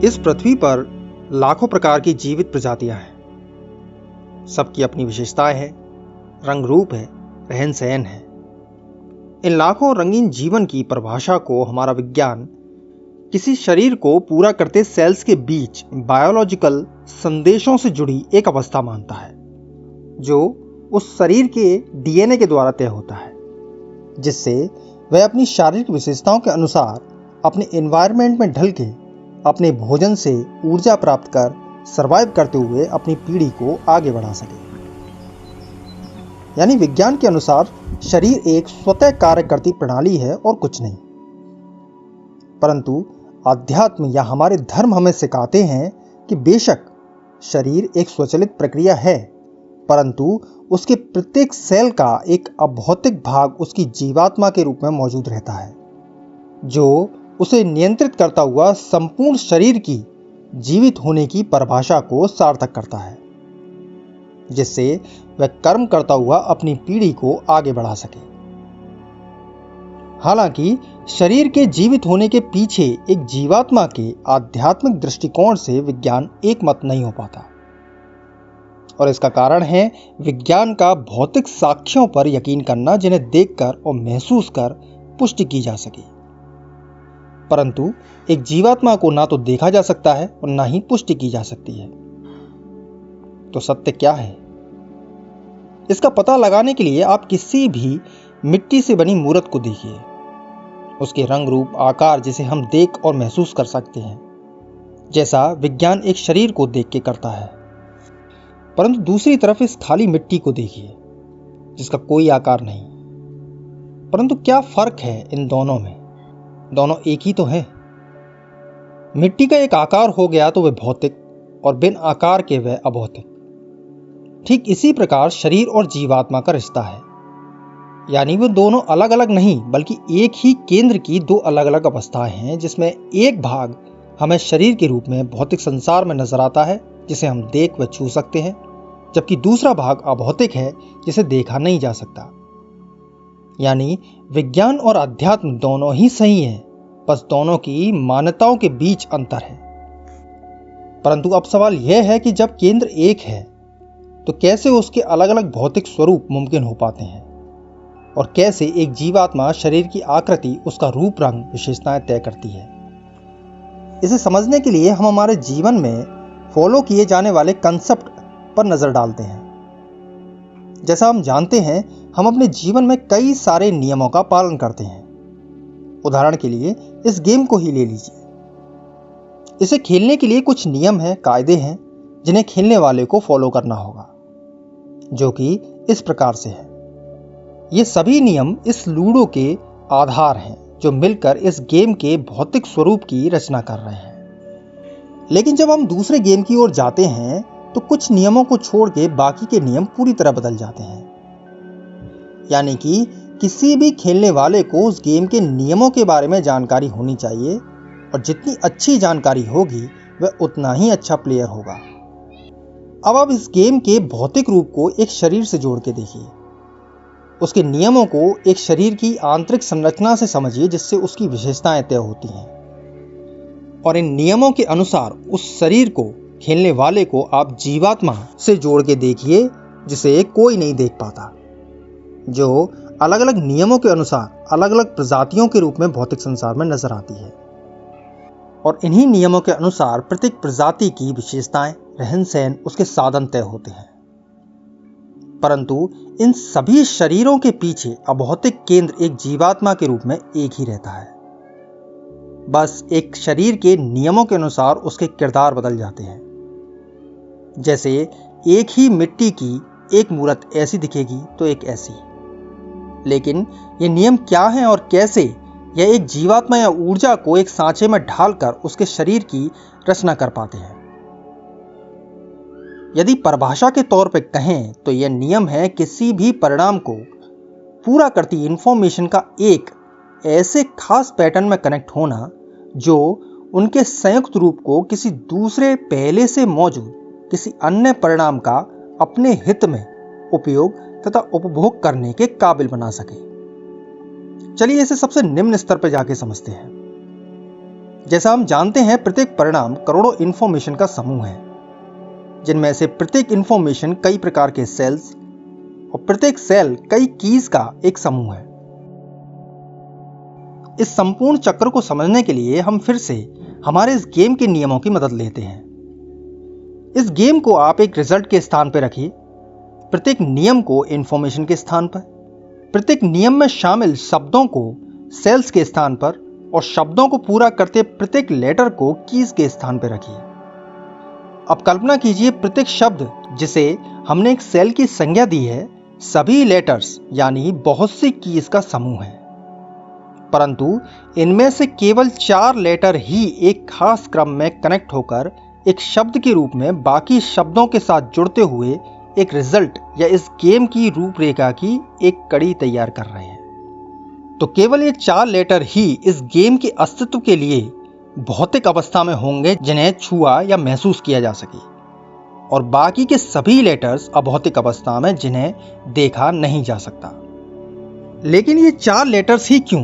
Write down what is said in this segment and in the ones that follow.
इस पृथ्वी पर लाखों प्रकार की जीवित प्रजातियां हैं। सबकी अपनी विशेषताएं हैं, रंग रूप है, रहन सहन है। इन लाखों रंगीन जीवन की परिभाषा को हमारा विज्ञान किसी शरीर को पूरा करते सेल्स के बीच बायोलॉजिकल संदेशों से जुड़ी एक अवस्था मानता है, जो उस शरीर के डीएनए के द्वारा तय होता है, जिससे वह अपनी शारीरिक विशेषताओं के अनुसार अपने एनवायरनमेंट में ढल के अपने भोजन से ऊर्जा प्राप्त कर सरवाइव करते हुए अपनी पीढ़ी को आगे बढ़ा सके। यानी विज्ञान के अनुसार शरीर एक स्वतः कार्य करती प्रणाली है और कुछ नहीं। परंतु अध्यात्म या हमारे धर्म हमें सिखाते हैं कि बेशक शरीर एक स्वचालित प्रक्रिया है, परंतु उसके प्रत्येक सेल का एक अभौतिक भाग उसकी जीवात्मा के रूप में मौजूद रहता है, जो उसे नियंत्रित करता हुआ संपूर्ण शरीर की जीवित होने की परिभाषा को सार्थक करता है, जिससे वह कर्म करता हुआ अपनी पीढ़ी को आगे बढ़ा सके। हालांकि शरीर के जीवित होने के पीछे एक जीवात्मा के आध्यात्मिक दृष्टिकोण से विज्ञान एकमत नहीं हो पाता, और इसका कारण है विज्ञान का भौतिक साक्ष्यों पर यकीन करना, जिन्हें देखकर और महसूस कर पुष्टि की जा सके। परंतु एक जीवात्मा को ना तो देखा जा सकता है और ना ही पुष्टि की जा सकती है। तो सत्य क्या है? इसका पता लगाने के लिए आप किसी भी मिट्टी से बनी मूर्त को देखिए। उसके रंग रूप आकार जिसे हम देख और महसूस कर सकते हैं, जैसा विज्ञान एक शरीर को देख के करता है। परंतु दूसरी तरफ इस खाली मिट्टी को देखिए, जिसका कोई आकार नहीं। परंतु क्या फर्क है इन दोनों में? दोनों एक ही तो है। मिट्टी का एक आकार हो गया तो वह भौतिक, और बिन आकार के वह अभौतिक। ठीक इसी प्रकार शरीर और जीवात्मा का रिश्ता है। यानी वो दोनों अलग अलग नहीं, बल्कि एक ही केंद्र की दो अलग अलग अवस्थाएं हैं, जिसमें एक भाग हमें शरीर के रूप में भौतिक संसार में नजर आता है, जिसे हम देख व छू सकते हैं, जबकि दूसरा भाग अभौतिक है, जिसे देखा नहीं जा सकता। यानी विज्ञान और अध्यात्म दोनों ही सही हैं, बस दोनों की मान्यताओं के बीच अंतर है। परंतु अब सवाल यह है कि जब केंद्र एक है, तो कैसे उसके अलग अलग भौतिक स्वरूप मुमकिन हो पाते हैं, और कैसे एक जीवात्मा शरीर की आकृति, उसका रूप रंग, विशेषताएं तय करती है। इसे समझने के लिए हम हमारे जीवन में फॉलो किए जाने वाले कंसेप्ट पर नजर डालते हैं। जैसा हम जानते हैं, हम अपने जीवन में कई सारे नियमों का पालन करते हैं। उदाहरण के लिए इस गेम को ही ले लीजिए। इसे खेलने के लिए कुछ नियम हैं, कायदे हैं, जिन्हें खेलने वाले को फॉलो करना होगा, जो कि इस प्रकार से है। ये सभी नियम इस लूडो के आधार हैं, जो मिलकर इस गेम के भौतिक स्वरूप की रचना कर रहे हैं। लेकिन जब हम दूसरे गेम की ओर जाते हैं, तो कुछ नियमों को छोड़ के बाकी के नियम पूरी तरह बदल जाते हैं। यानी कि किसी भी खेलने वाले को उस गेम के नियमों के बारे में जानकारी होनी चाहिए, और जितनी अच्छी जानकारी होगी वह उतना ही अच्छा प्लेयर होगा। अब आप इस गेम के भौतिक रूप को एक शरीर से जोड़ के देखिए। उसके नियमों को एक शरीर की आंतरिक संरचना से समझिए, जिससे उसकी विशेषताएं तय होती हैं। और इन नियमों के अनुसार उस शरीर को, खेलने वाले को आप जीवात्मा से जोड़ के देखिए, जिसे कोई नहीं देख पाता, जो अलग अलग नियमों के अनुसार अलग अलग प्रजातियों के रूप में भौतिक संसार में नजर आती है। और इन्हीं नियमों के अनुसार प्रत्येक प्रजाति की विशेषताएं, रहन सहन, उसके साधन तय होते हैं। परंतु इन सभी शरीरों के पीछे अभौतिक केंद्र एक जीवात्मा के रूप में एक ही रहता है। बस एक शरीर के नियमों के अनुसार उसके किरदार बदल जाते हैं। जैसे एक ही मिट्टी की एक मूर्त ऐसी दिखेगी तो एक ऐसी। लेकिन ये नियम क्या हैं और कैसे यह एक जीवात्मा या ऊर्जा को एक सांचे में ढालकर उसके शरीर की रचना कर पाते हैं? यदि परिभाषा के तौर पर कहें तो यह नियम है किसी भी परिणाम को पूरा करती इंफॉर्मेशन का एक ऐसे खास पैटर्न में कनेक्ट होना, जो उनके संयुक्त रूप को किसी दूसरे पहले से मौजूद किसी अन्य परिणाम का अपने हित में उपयोग तथा उपभोग करने के काबिल बना सके। चलिए इसे सबसे निम्न स्तर पर जाके समझते हैं। जैसा हम जानते हैं, प्रत्येक परिणाम करोड़ों इंफॉर्मेशन का समूह है, जिनमें से प्रत्येक इंफॉर्मेशन कई प्रकार के सेल्स और प्रत्येक सेल कई कीज का एक समूह है। इस संपूर्ण चक्र को समझने के लिए हम फिर से हमारे इस गेम के नियमों की मदद लेते हैं। इस गेम को आप एक रिजल्ट के स्थान पर रखिए, प्रत्येक नियम को इंफॉर्मेशन के स्थान पर, प्रत्येक नियम में शामिल शब्दों को सेल्स के स्थान पर और शब्दों को पूरा करते प्रत्येक लेटर को कीज के स्थान पर रखिए। अब कल्पना कीजिए, प्रत्येक शब्द जिसे हमने एक सेल की संज्ञा दी है, सभी लेटर्स यानी बहुत सी कीज का समूह है, परंतु इनमें से केवल 4 लेटर ही एक खास क्रम में कनेक्ट होकर एक शब्द के रूप में बाकी शब्दों के साथ जुड़ते हुए एक रिजल्ट या इस गेम की रूपरेखा की एक कड़ी तैयार कर रहे हैं। तो केवल ये 4 लेटर ही इस गेम के अस्तित्व के लिए भौतिक अवस्था में होंगे, जिन्हें छुआ या महसूस किया जा सके, और बाकी के सभी लेटर्स अभौतिक अवस्था में, जिन्हें देखा नहीं जा सकता। लेकिन ये 4 लेटर्स ही क्यों?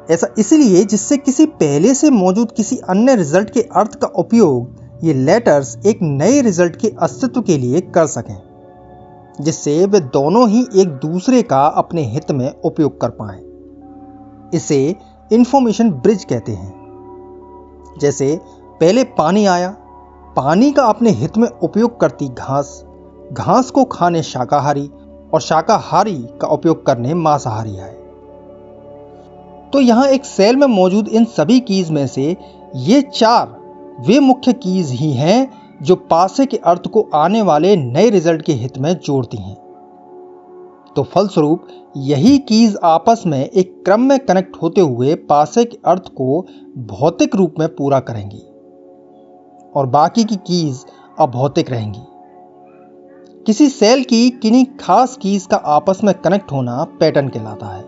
ऐसा इसलिए जिससे किसी पहले से मौजूद किसी अन्य रिजल्ट के अर्थ का उपयोग ये लेटर्स एक नए रिजल्ट के अस्तित्व के लिए कर सकें, जिससे वे दोनों ही एक दूसरे का अपने हित में उपयोग कर पाएं। इसे इंफॉर्मेशन ब्रिज कहते हैं। जैसे पहले पानी आया, पानी का अपने हित में उपयोग करती घास, घास को खाने शाकाहारी और शाकाहारी का उपयोग करने मांसाहारी आए। तो यहां एक सेल में मौजूद इन सभी कीज में से ये 4 वे मुख्य कीज ही हैं जो पासे के अर्थ को आने वाले नए रिजल्ट के हित में जोड़ती हैं। तो फलस्वरूप यही कीज आपस में एक क्रम में कनेक्ट होते हुए पासे के अर्थ को भौतिक रूप में पूरा करेंगी और बाकी की कीज अभौतिक रहेंगी। किसी सेल की किन्हीं खास कीज का आपस में कनेक्ट होना पैटर्न कहलाता है।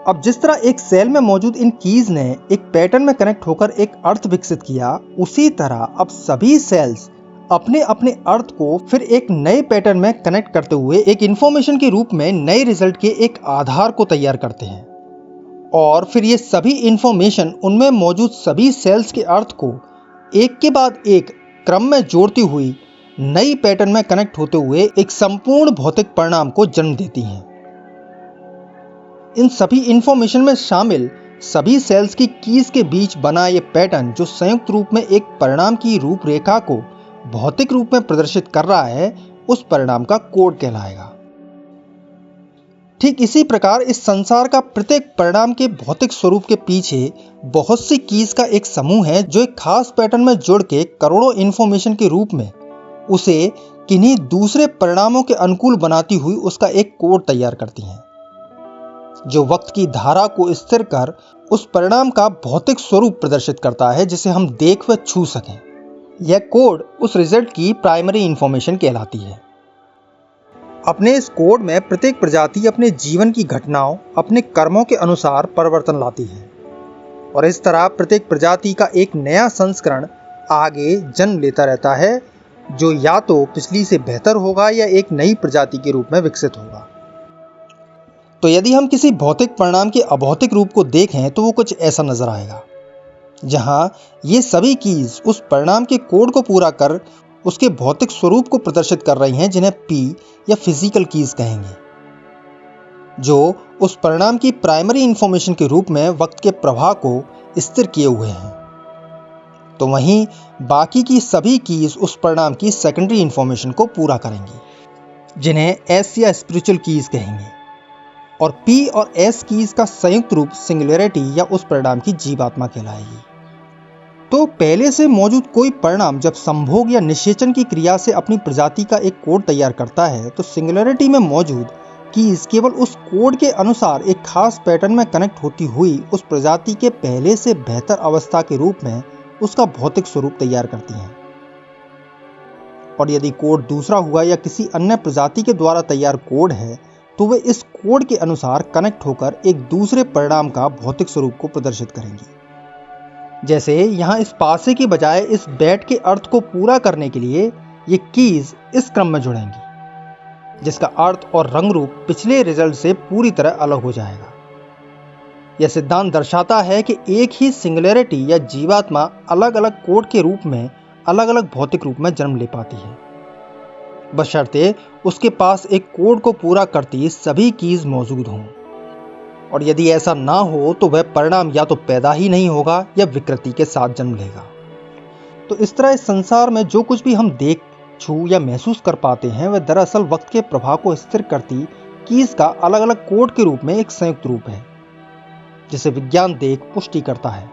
अब जिस तरह एक सेल में मौजूद इन कीज ने एक पैटर्न में कनेक्ट होकर एक अर्थ विकसित किया, उसी तरह अब सभी सेल्स अपने अपने अर्थ को फिर एक नए पैटर्न में कनेक्ट करते हुए एक इंफॉर्मेशन के रूप में नए रिजल्ट के एक आधार को तैयार करते हैं, और फिर ये सभी इंफॉर्मेशन उनमें मौजूद सभी सेल्स के अर्थ को एक के बाद एक क्रम में जोड़ती हुई नई पैटर्न में कनेक्ट होते हुए एक संपूर्ण भौतिक परिणाम को जन्म देती हैं। इन सभी इंफॉर्मेशन में शामिल सभी सेल्स की कीज के बीच बना यह पैटर्न, जो संयुक्त रूप में एक परिणाम की रूपरेखा को भौतिक रूप में प्रदर्शित कर रहा है, उस परिणाम का कोड कहलाएगा। ठीक इसी प्रकार इस संसार का प्रत्येक परिणाम के भौतिक स्वरूप के पीछे बहुत सी कीज का एक समूह है, जो एक खास पैटर्न में जुड़ के करोड़ों इंफॉर्मेशन के रूप में उसे किन्हीं दूसरे परिणामों के अनुकूल बनाती हुई उसका एक कोड तैयार करती हैं, जो वक्त की धारा को स्थिर कर उस परिणाम का भौतिक स्वरूप प्रदर्शित करता है, जिसे हम देख व छू सकें। यह कोड उस रिजल्ट की प्राइमरी इंफॉर्मेशन कहलाती है। अपने इस कोड में प्रत्येक प्रजाति अपने जीवन की घटनाओं, अपने कर्मों के अनुसार परिवर्तन लाती है, और इस तरह प्रत्येक प्रजाति का एक नया संस्करण आगे जन्म लेता रहता है, जो या तो पिछली से बेहतर होगा या एक नई प्रजाति के रूप में विकसित होगा। तो यदि हम किसी भौतिक परिणाम के अभौतिक रूप को देखें तो वो कुछ ऐसा नजर आएगा, जहां ये सभी कीज उस परिणाम के कोड को पूरा कर उसके भौतिक स्वरूप को प्रदर्शित कर रही हैं, जिन्हें पी या फिजिकल कीज कहेंगे, जो उस परिणाम की प्राइमरी इंफॉर्मेशन के रूप में वक्त के प्रवाह को स्थिर किए हुए हैं। तो वहीं बाकी की सभी कीज उस परिणाम की सेकेंडरी इंफॉर्मेशन को पूरा करेंगी, जिन्हें एस या स्पिरिचुअल कीज कहेंगे, और पी और एस कीज का संयुक्त रूप सिंगुलैरिटी या उस परिणाम की जीवात्मा कहलाएगी। तो पहले से मौजूद कोई परिणाम जब संभोग या निषेचन की क्रिया से अपनी प्रजाति का एक कोड तैयार करता है, तो सिंगुलैरिटी में मौजूद कीज केवल उस कोड के अनुसार एक खास पैटर्न में कनेक्ट होती हुई उस प्रजाति के पहले से बेहतर अवस्था के रूप में उसका भौतिक स्वरूप तैयार करती हैं। और यदि कोड दूसरा हुआ या किसी अन्य प्रजाति के द्वारा तैयार कोड है, तो वे इस कोड के अनुसार कनेक्ट होकर एक दूसरे परिणाम का भौतिक स्वरूप को प्रदर्शित करेंगी। जैसे यहाँ इस पासे की बजाय इस बैट के अर्थ को पूरा करने के लिए ये कीज इस क्रम में जुड़ेंगी, जिसका अर्थ और रंग रूप पिछले रिजल्ट से पूरी तरह अलग हो जाएगा। यह सिद्धांत दर्शाता है कि एक ही सिंगुलैरिटी या जीवात्मा अलग अलग कोड के रूप में अलग अलग भौतिक रूप में जन्म ले पाती है, बशर्ते उसके पास एक कोड को पूरा करती सभी कीज मौजूद हों। और यदि ऐसा ना हो तो वह परिणाम या तो पैदा ही नहीं होगा या विकृति के साथ जन्म लेगा। तो इस तरह इस संसार में जो कुछ भी हम देख, छू या महसूस कर पाते हैं वह दरअसल वक्त के प्रभाव को स्थिर करती कीज का अलग अलग कोड के रूप में एक संयुक्त रूप है, जिसे विज्ञान देख पुष्टि करता है।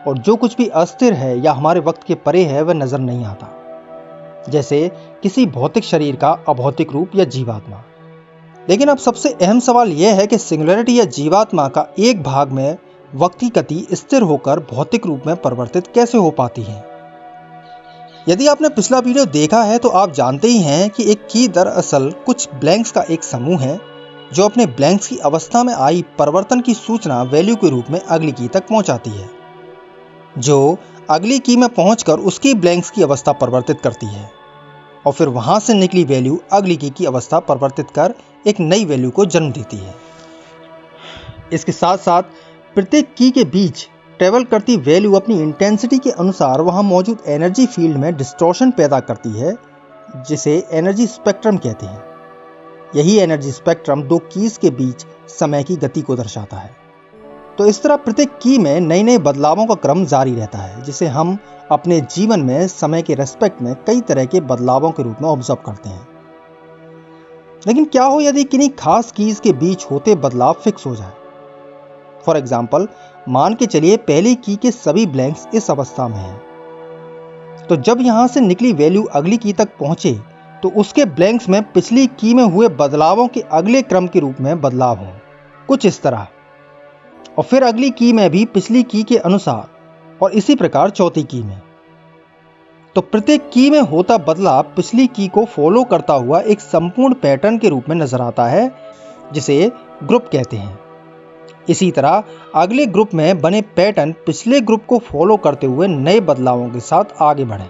और जो कुछ भी अस्थिर है या हमारे वक्त के परे है वह नजर नहीं आता, जैसे किसी भौतिक शरीर का अभौतिक रूप या जीवात्मा। लेकिन अब सबसे अहम सवाल यह है कि सिंगुलैरिटी या जीवात्मा का एक भाग में वक्त की गति स्थिर होकर भौतिक रूप में परिवर्तित कैसे हो पाती है। यदि आपने पिछला वीडियो देखा है तो आप जानते ही हैं कि एक की दरअसल कुछ ब्लैंक्स का एक समूह है जो अपने ब्लैंक्स की अवस्था में आई परिवर्तन की सूचना वैल्यू के रूप में अगली की तक पहुंचाती है, जो अगली की में पहुंचकर उसकी ब्लैंक्स की अवस्था परिवर्तित करती है और फिर वहां से निकली वैल्यू अगली की अवस्था परिवर्तित कर एक नई वैल्यू को जन्म देती है। इसके साथ साथ प्रत्येक की के बीच ट्रेवल करती वैल्यू अपनी इंटेंसिटी के अनुसार वहां मौजूद एनर्जी फील्ड में डिस्टॉर्शन पैदा करती है, जिसे एनर्जी स्पेक्ट्रम कहते हैं। यही एनर्जी स्पेक्ट्रम दो कीज के बीच समय की गति को दर्शाता है। तो इस तरह प्रत्येक की में नए नए बदलावों का क्रम जारी रहता है, जिसे हम अपने जीवन में समय के रेस्पेक्ट में कई तरह के बदलावों के रूप में ऑब्जर्व करते हैं। लेकिन क्या हो यदि किन्हीं खास कीज के बीच होते बदलाव फिक्स हो जाए। फॉर एग्जाम्पल, मान के चलिए पहली की के सभी ब्लैंक्स इस अवस्था में हैं, तो जब यहां से निकली वैल्यू अगली की तक पहुंचे तो उसके ब्लैंक्स में पिछली की में हुए बदलावों के अगले क्रम के रूप में बदलाव हों, कुछ इस तरह, और फिर अगली की में भी पिछली की के अनुसार, और इसी प्रकार चौथी की में। तो प्रत्येक की में होता बदलाव पिछली की को फॉलो करता हुआ एक संपूर्ण पैटर्न के रूप में नजर आता है, जिसे ग्रुप कहते हैं। इसी तरह अगले ग्रुप में बने पैटर्न पिछले ग्रुप को फॉलो करते हुए नए बदलावों के साथ आगे बढ़े,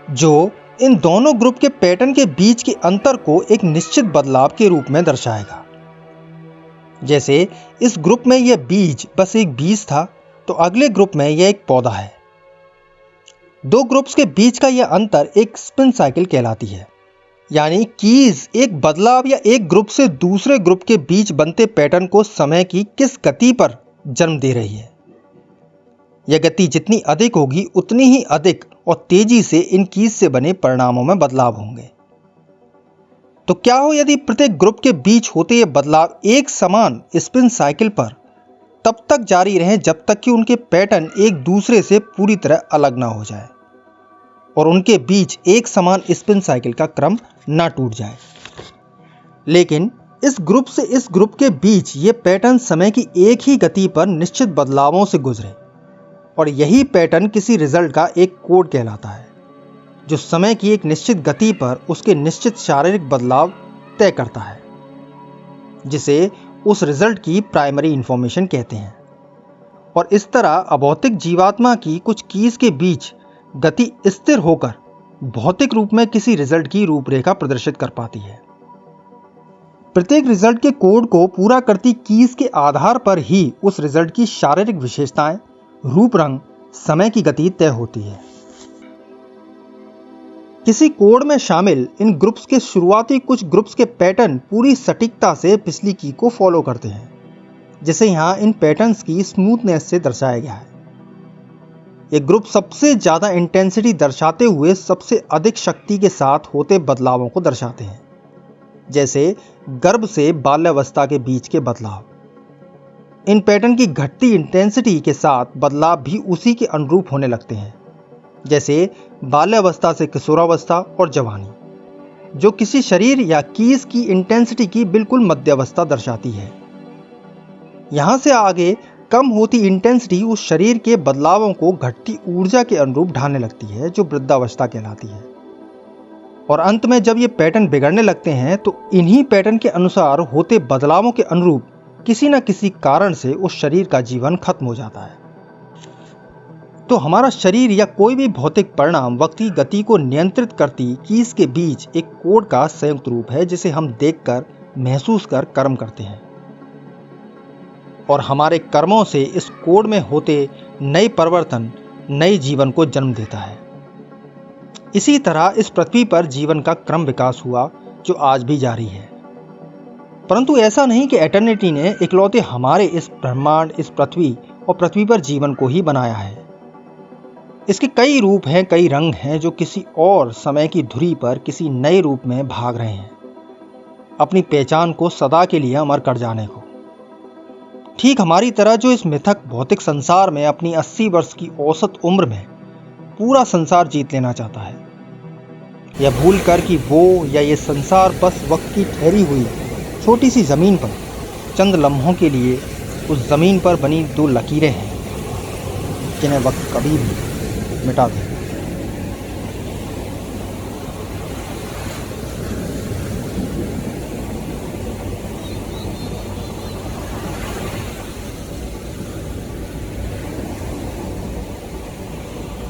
जो इन दोनों ग्रुप के पैटर्न के बीच के अंतर को एक निश्चित बदलाव के रूप में दर्शाएगा। जैसे इस ग्रुप में यह बीज बस एक बीज था, तो अगले ग्रुप में यह एक पौधा है। दो ग्रुप्स के बीच का यह अंतर एक स्पिन साइकिल कहलाती है, यानी कीज एक बदलाव या एक ग्रुप से दूसरे ग्रुप के बीच बनते पैटर्न को समय की किस गति पर जन्म दे रही है। यह गति जितनी अधिक होगी उतनी ही अधिक और तेजी से इन कीज से बने परिणामों में बदलाव होंगे। तो क्या हो यदि प्रत्येक ग्रुप के बीच होते ये बदलाव एक समान स्पिन साइकिल पर तब तक जारी रहें जब तक कि उनके पैटर्न एक दूसरे से पूरी तरह अलग ना हो जाए और उनके बीच एक समान स्पिन साइकिल का क्रम ना टूट जाए। लेकिन इस ग्रुप से इस ग्रुप के बीच ये पैटर्न समय की एक ही गति पर निश्चित बदलावों से गुजरे, और यही पैटर्न किसी रिजल्ट का एक कोड कहलाता है, जो समय की एक निश्चित गति पर उसके निश्चित शारीरिक बदलाव तय करता है, जिसे उस रिजल्ट की प्राइमरी इंफॉर्मेशन कहते हैं। और इस तरह अभौतिक जीवात्मा की कुछ कीज के बीच गति स्थिर होकर भौतिक रूप में किसी रिजल्ट की रूपरेखा प्रदर्शित कर पाती है। प्रत्येक रिजल्ट के कोड को पूरा करती कीज के आधार पर ही उस रिजल्ट की शारीरिक विशेषताएं, रूप, रंग, समय की गति तय होती है। किसी कोड में शामिल इन ग्रुप्स के शुरुआती कुछ ग्रुप्स के पैटर्न पूरी सटीकता से पिछली की को फॉलो करते हैं, जिसे यहां इन पैटर्न्स की स्मूथनेस से दर्शाया गया है। ये ग्रुप सबसे ज्यादा इंटेंसिटी दर्शाते हुए सबसे अधिक शक्ति के साथ होते बदलावों को दर्शाते हैं, जैसे गर्भ से बाल्यावस्था के बीच के बदलाव। इन पैटर्न की घटती इंटेंसिटी के साथ बदलाव भी उसी के अनुरूप होने लगते हैं, जैसे बाल्यावस्था से किशोरावस्था और जवानी, जो किसी शरीर या कीज की इंटेंसिटी की बिल्कुल मध्यावस्था दर्शाती है। यहां से आगे कम होती इंटेंसिटी उस शरीर के बदलावों को घटती ऊर्जा के अनुरूप ढालने लगती है, जो वृद्धावस्था कहलाती है। और अंत में जब ये पैटर्न बिगड़ने लगते हैं तो इन्हीं पैटर्न के अनुसार होते बदलावों के अनुरूप किसी न किसी कारण से उस शरीर का जीवन खत्म हो जाता है। तो हमारा शरीर या कोई भी भौतिक परिणाम वक्त की गति को नियंत्रित करती कीज के बीच एक कोड का संयुक्त रूप है, जिसे हम देखकर, महसूस कर कर्म करते हैं। और हमारे कर्मों से इस कोड में होते नए परिवर्तन नए जीवन को जन्म देता है। इसी तरह इस पृथ्वी पर जीवन का क्रम विकास हुआ जो आज भी जारी है। परंतु ऐसा नहीं कि एटर्निटी ने इकलौते हमारे इस ब्रह्मांड, इस पृथ्वी और पृथ्वी पर जीवन को ही बनाया है। इसके कई रूप हैं, कई रंग हैं जो किसी और समय की धुरी पर किसी नए रूप में भाग रहे हैं, अपनी पहचान को सदा के लिए अमर कर जाने को। ठीक हमारी तरह जो इस मिथक भौतिक संसार में अपनी 80 वर्ष की औसत उम्र में पूरा संसार जीत लेना चाहता है, यह भूल कर कि वो या ये संसार बस वक्त की ठहरी हुई छोटी सी जमीन पर चंद लम्हों के लिए उस जमीन पर बनी दो लकीरें हैं जिन्हें वक्त कभी भी मिटा दे।